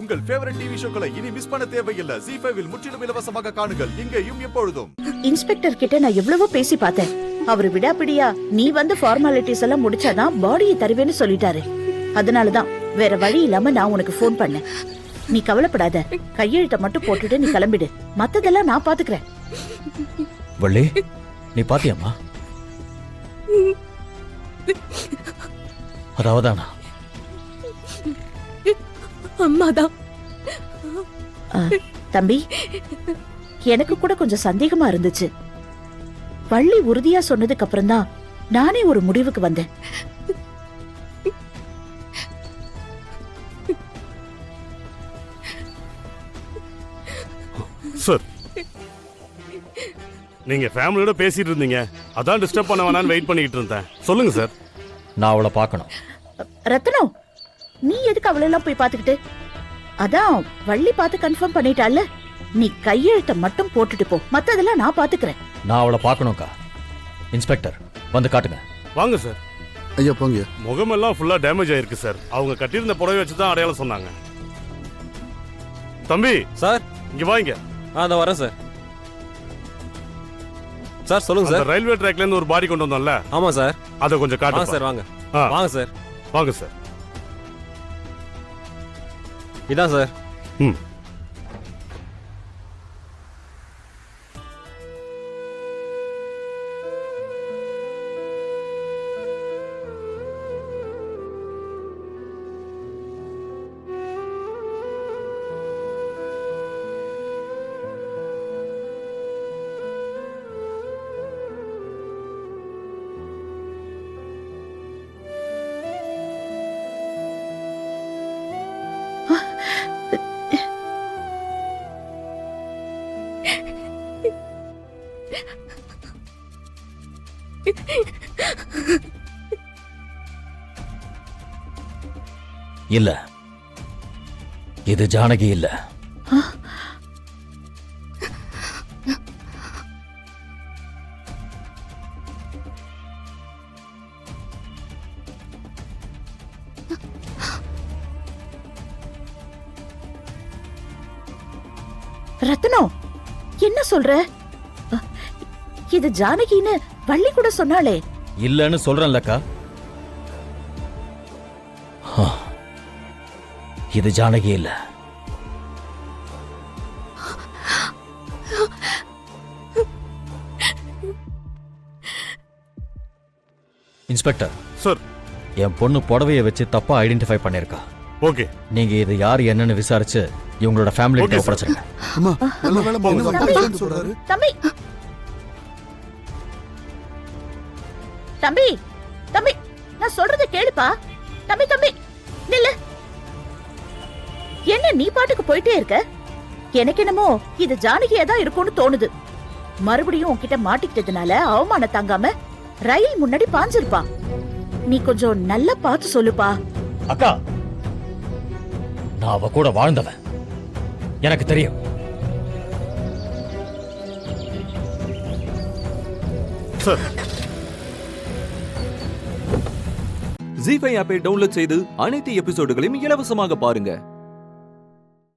உங்கள் favourite TV ஷோக்களை இனி miss பண்ண தேவையில்லை. ZEE5 இல் முற்றிலும் இலவசமாக காணுங்கள். இங்கேயும் எப்பொழுதும். இன்ஸ்பெக்டர் கிட்ட நான் எவ்வளவோ பேசி பார்த்தேன். அவரு விடாப்பிடியா நீ வந்து ஃபார்மாலிட்டிஸ் எல்லாம் முடிச்சாதான் பாடியை தருவேன்னு சொல்லிட்டாரு. அதனாலதான் வேற வழி இல்லாம நான் உனக்கு போன் பண்ணேன். நீ கவலைப்படாத, கையெழுத்த மட்டும் போட்டுட்டு நீ கிளம்பிடு. மத்ததெல்லாம் நான் பாத்துக்கிறேன். வள்ளி, நீ பாத்தியாமா? அதாவதானா? அம்மாதான். தம்பி, எனக்கு கூட கொஞ்சம் சந்தேகமா இருந்துச்சு. வள்ளி உறுதியா சொன்னதுக்கு அப்புறம் தான் நானே ஒரு முடிவுக்கு வந்தேன். சார், நீங்க ஃபேமிலியோட பேசிட்டு இருந்தீங்க, அதான் டிஸ்டர்ப் பண்ண வேணான்னு வெயிட் பண்ணிட்டு இருந்தேன். சொல்லுங்க சார். நான் அவளை பார்க்கணும். ரத்னம், நீ எதுக்கு அவளெல்லாம் போய் பாத்துக்கிட்டு? அதான் வள்ளி பார்த்து கன்ஃபார்ம் பண்ணிட்டால. நீ கையெழுத்த மட்டும் போட்டுட்டு போ, மத்ததெல்லாம் நான் பாத்துக்கிறேன். நான் அவளை பார்க்கணும்க்கா. இன்ஸ்பெக்டர், வந்து காட்டுங்க. வாங்க சார். ஐயா போங்க. முகமெல்லாம் ஃபுல்லா டேமேஜ் ஆயிருக்கு சார். அவங்க கட்டியிருந்த புடவை வச்சு தான் அடையாளம் சொன்னாங்க. தம்பி சார், இங்க வாங்க. நான் வரேன் சார். சார் சொல்லுங்க சார். ரயில்வே ட்ராக்ல இருந்து ஒரு பாடி கொண்டு வந்தோம்ல? ஆமா சார். அதை கொஞ்சம் காட்டுங்க வாங்க சார். வாங்க வாங்க சார். வாங்க சார். இதான் சார். ம். இல்ல, இது ஜானகி இல்ல. ரத்னம், என்ன சொல்ற? இது ஜானகின்னு வள்ளி கூட சொன்னாளே. இல்லன்னு சொல்றேன்லக்கா. இது ஜானகி இல்ல. இன்ஸ்பெக்டர் சார், என் பொண்ணு புடவைய வச்சு தப்பா ஐடென்டிஃபை பண்ணிருக்கா. ஓகே. நீங்க இது யார் என்னன்னு விசாரிச்சு இவங்களோட ஃபேமிலி கிட்ட ஒப்படைச்சிருங்க. அம்மா, நல்ல வேளை போங்க சொல்றாரு. தம்பி, தம்பி, தம்பி, நான் சொல்றத கேளுப்பா. தம்பி, தம்பி, நில்லு. என்ன நீ பாட்டுக்கு போயிட்டே இருக்க? எனக்கு என்னமோ இது ஜானகியா தான் இருக்கும்னு தோணுது. மறுபடியும் உன்கிட்ட மாட்டிக்கிட்டதுனால அவமான தாங்காம ரயில் முன்னாடி பாஞ்சிருப்பா. நீ கொஞ்சம் நல்லா பார்த்து சொல்லுப்பா. அக்கா, நான் அவ கூட வாழ்ந்தவன், எனக்கு தெரியும். சார், ZEE5 ஆப்பை டவுன்லோட் செய்து அனைத்து எபிசோடுகளையும் இலவசமாக பாருங்க.